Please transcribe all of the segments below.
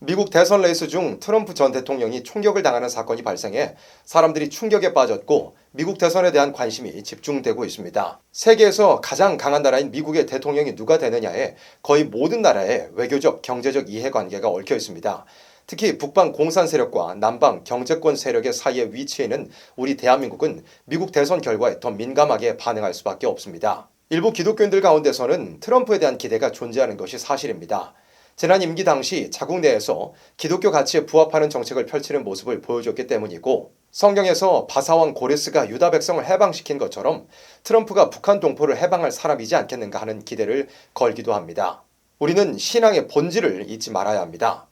미국 대선 레이스 중 트럼프 전 대통령이 총격을 당하는 사건이 발생해 사람들이 충격에 빠졌고 미국 대선에 대한 관심이 집중되고 있습니다. 세계에서 가장 강한 나라인 미국의 대통령이 누가 되느냐에 거의 모든 나라의 외교적, 경제적 이해관계가 얽혀 있습니다. 특히 북방 공산 세력과 남방 경제권 세력의 사이에 위치해 있는 우리 대한민국은 미국 대선 결과에 더 민감하게 반응할 수밖에 없습니다. 일부 기독교인들 가운데서는 트럼프에 대한 기대가 존재하는 것이 사실입니다. 지난 임기 당시 자국 내에서 기독교 가치에 부합하는 정책을 펼치는 모습을 보여줬기 때문이고, 성경에서 바사왕 고레스가 유다 백성을 해방시킨 것처럼 트럼프가 북한 동포를 해방할 사람이지 않겠는가 하는 기대를 걸기도 합니다. 우리는 신앙의 본질을 잊지 말아야 합니다.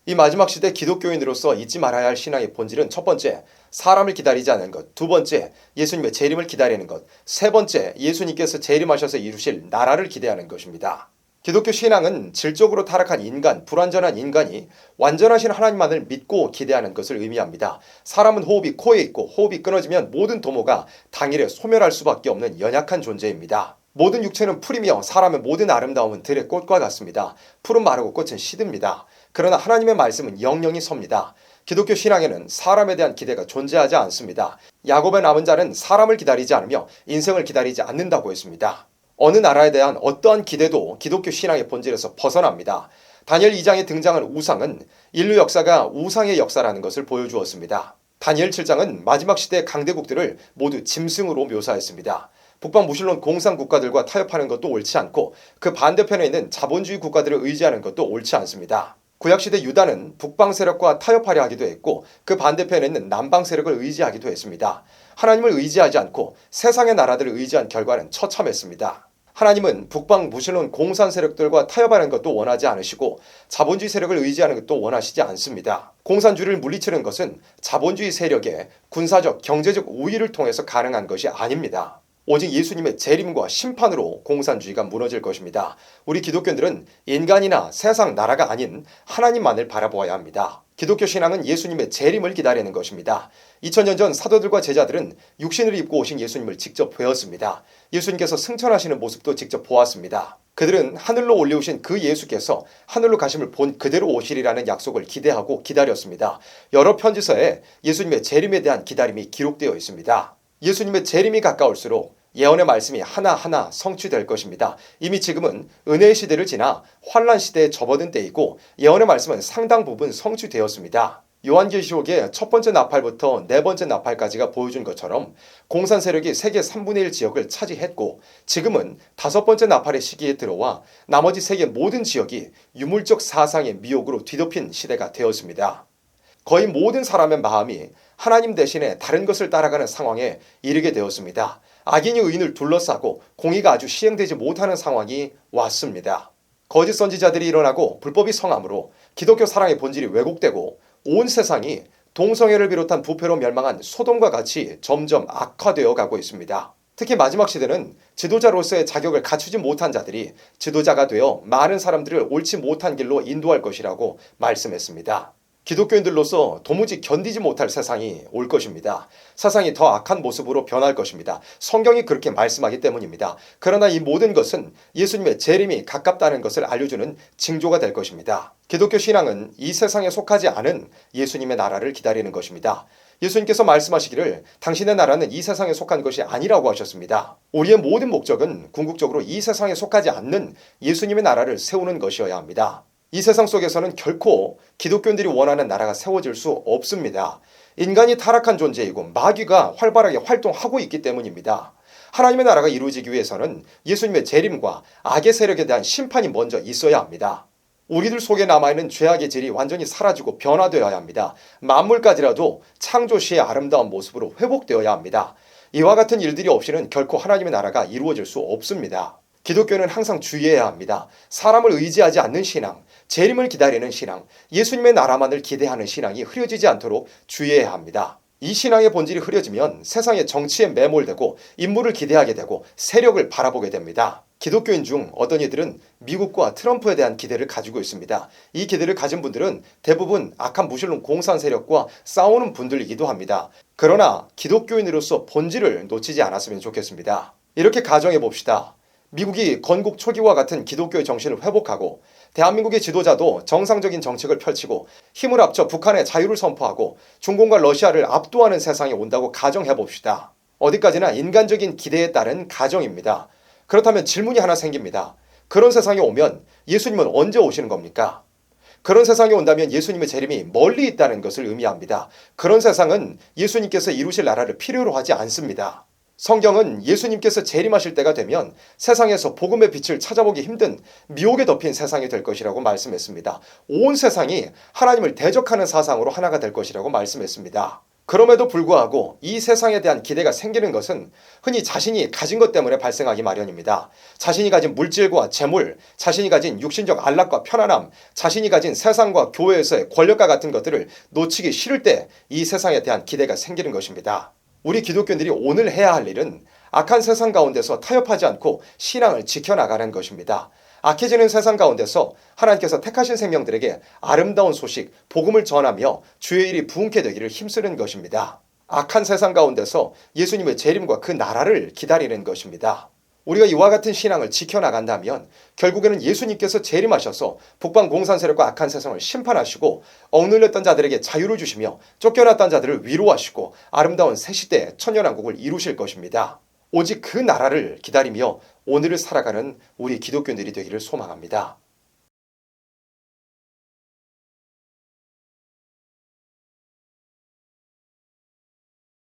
이 마지막 시대 기독교인으로서 잊지 말아야 할 신앙의 본질은 첫 번째, 사람을 기다리지 않는 것. 두 번째, 예수님의 재림을 기다리는 것. 세 번째, 예수님께서 재림하셔서 이루실 나라를 기대하는 것입니다. 기독교 신앙은 질적으로 타락한 인간, 불완전한 인간이 완전하신 하나님만을 믿고 기대하는 것을 의미합니다. 사람은 호흡이 코에 있고 호흡이 끊어지면 모든 도모가 당일에 소멸할 수밖에 없는 연약한 존재입니다. 모든 육체는 풀이며 사람의 모든 아름다움은 들의 꽃과 같습니다. 풀은 마르고 꽃은 시듭니다. 그러나 하나님의 말씀은 영영이 섭니다. 기독교 신앙에는 사람에 대한 기대가 존재하지 않습니다. 야곱의 남은 자는 사람을 기다리지 않으며 인생을 기다리지 않는다고 했습니다. 어느 나라에 대한 어떠한 기대도 기독교 신앙의 본질에서 벗어납니다. 다니엘 2장에 등장한 우상은 인류 역사가 우상의 역사라는 것을 보여주었습니다. 다니엘 7장은 마지막 시대의 강대국들을 모두 짐승으로 묘사했습니다. 북방 무신론 공산 국가들과 타협하는 것도 옳지 않고 그 반대편에 있는 자본주의 국가들을 의지하는 것도 옳지 않습니다. 구약시대 유다는 북방 세력과 타협하려 하기도 했고 그 반대편에 있는 남방 세력을 의지하기도 했습니다. 하나님을 의지하지 않고 세상의 나라들을 의지한 결과는 처참했습니다. 하나님은 북방 무신론 공산 세력들과 타협하는 것도 원하지 않으시고 자본주의 세력을 의지하는 것도 원하시지 않습니다. 공산주의를 물리치는 것은 자본주의 세력의 군사적, 경제적 우위를 통해서 가능한 것이 아닙니다. 오직 예수님의 재림과 심판으로 공산주의가 무너질 것입니다. 우리 기독교인들은 인간이나 세상 나라가 아닌 하나님만을 바라보아야 합니다. 기독교 신앙은 예수님의 재림을 기다리는 것입니다. 2000년 전 사도들과 제자들은 육신을 입고 오신 예수님을 직접 배웠습니다. 예수님께서 승천하시는 모습도 직접 보았습니다. 그들은 하늘로 올려오신 그 예수께서 하늘로 가심을 본 그대로 오시리라는 약속을 기대하고 기다렸습니다. 여러 편지서에 예수님의 재림에 대한 기다림이 기록되어 있습니다. 예수님의 재림이 가까울수록 예언의 말씀이 하나하나 성취될 것입니다. 이미 지금은 은혜의 시대를 지나 환란 시대에 접어든 때이고 예언의 말씀은 상당 부분 성취되었습니다. 요한계시록의 첫 번째 나팔부터 네 번째 나팔까지가 보여준 것처럼 공산 세력이 세계 3분의 1 지역을 차지했고 지금은 다섯 번째 나팔의 시기에 들어와 나머지 세계 모든 지역이 유물적 사상의 미혹으로 뒤덮인 시대가 되었습니다. 거의 모든 사람의 마음이 하나님 대신에 다른 것을 따라가는 상황에 이르게 되었습니다. 악인이 의인을 둘러싸고 공의가 아주 시행되지 못하는 상황이 왔습니다. 거짓 선지자들이 일어나고 불법이 성함으로 기독교 사랑의 본질이 왜곡되고 온 세상이 동성애를 비롯한 부패로 멸망한 소돔과 같이 점점 악화되어 가고 있습니다. 특히 마지막 시대는 지도자로서의 자격을 갖추지 못한 자들이 지도자가 되어 많은 사람들을 옳지 못한 길로 인도할 것이라고 말씀했습니다. 기독교인들로서 도무지 견디지 못할 세상이 올 것입니다. 세상이 더 악한 모습으로 변할 것입니다. 성경이 그렇게 말씀하기 때문입니다. 그러나 이 모든 것은 예수님의 재림이 가깝다는 것을 알려주는 징조가 될 것입니다. 기독교 신앙은 이 세상에 속하지 않은 예수님의 나라를 기다리는 것입니다. 예수님께서 말씀하시기를 당신의 나라는 이 세상에 속한 것이 아니라고 하셨습니다. 우리의 모든 목적은 궁극적으로 이 세상에 속하지 않는 예수님의 나라를 세우는 것이어야 합니다. 이 세상 속에서는 결코 기독교인들이 원하는 나라가 세워질 수 없습니다. 인간이 타락한 존재이고 마귀가 활발하게 활동하고 있기 때문입니다. 하나님의 나라가 이루어지기 위해서는 예수님의 재림과 악의 세력에 대한 심판이 먼저 있어야 합니다. 우리들 속에 남아있는 죄악의 질이 완전히 사라지고 변화되어야 합니다. 만물까지라도 창조 시의 아름다운 모습으로 회복되어야 합니다. 이와 같은 일들이 없이는 결코 하나님의 나라가 이루어질 수 없습니다. 기독교는 항상 주의해야 합니다. 사람을 의지하지 않는 신앙, 재림을 기다리는 신앙, 예수님의 나라만을 기대하는 신앙이 흐려지지 않도록 주의해야 합니다. 이 신앙의 본질이 흐려지면 세상의 정치에 매몰되고 인물을 기대하게 되고 세력을 바라보게 됩니다. 기독교인 중 어떤 이들은 미국과 트럼프에 대한 기대를 가지고 있습니다. 이 기대를 가진 분들은 대부분 악한 무신론 공산 세력과 싸우는 분들이기도 합니다. 그러나 기독교인으로서 본질을 놓치지 않았으면 좋겠습니다. 이렇게 가정해 봅시다. 미국이 건국 초기와 같은 기독교의 정신을 회복하고 대한민국의 지도자도 정상적인 정책을 펼치고 힘을 합쳐 북한의 자유를 선포하고 중공과 러시아를 압도하는 세상이 온다고 가정해 봅시다. 어디까지나 인간적인 기대에 따른 가정입니다. 그렇다면 질문이 하나 생깁니다. 그런 세상이 오면 예수님은 언제 오시는 겁니까? 그런 세상이 온다면 예수님의 재림이 멀리 있다는 것을 의미합니다. 그런 세상은 예수님께서 이루실 나라를 필요로 하지 않습니다. 성경은 예수님께서 재림하실 때가 되면 세상에서 복음의 빛을 찾아보기 힘든 미혹에 덮인 세상이 될 것이라고 말씀했습니다. 온 세상이 하나님을 대적하는 사상으로 하나가 될 것이라고 말씀했습니다. 그럼에도 불구하고 이 세상에 대한 기대가 생기는 것은 흔히 자신이 가진 것 때문에 발생하기 마련입니다. 자신이 가진 물질과 재물, 자신이 가진 육신적 안락과 편안함, 자신이 가진 세상과 교회에서의 권력과 같은 것들을 놓치기 싫을 때 이 세상에 대한 기대가 생기는 것입니다. 우리 기독교인들이 오늘 해야 할 일은 악한 세상 가운데서 타협하지 않고 신앙을 지켜나가는 것입니다. 악해지는 세상 가운데서 하나님께서 택하신 생명들에게 아름다운 소식, 복음을 전하며 주의 일이 부흥케 되기를 힘쓰는 것입니다. 악한 세상 가운데서 예수님의 재림과 그 나라를 기다리는 것입니다. 우리가 이와 같은 신앙을 지켜나간다면 결국에는 예수님께서 재림하셔서 북방 공산 세력과 악한 세상을 심판하시고 억눌렸던 자들에게 자유를 주시며 쫓겨났던 자들을 위로하시고 아름다운 새시대 천년왕국을 이루실 것입니다. 오직 그 나라를 기다리며 오늘을 살아가는 우리 기독교인들이 되기를 소망합니다.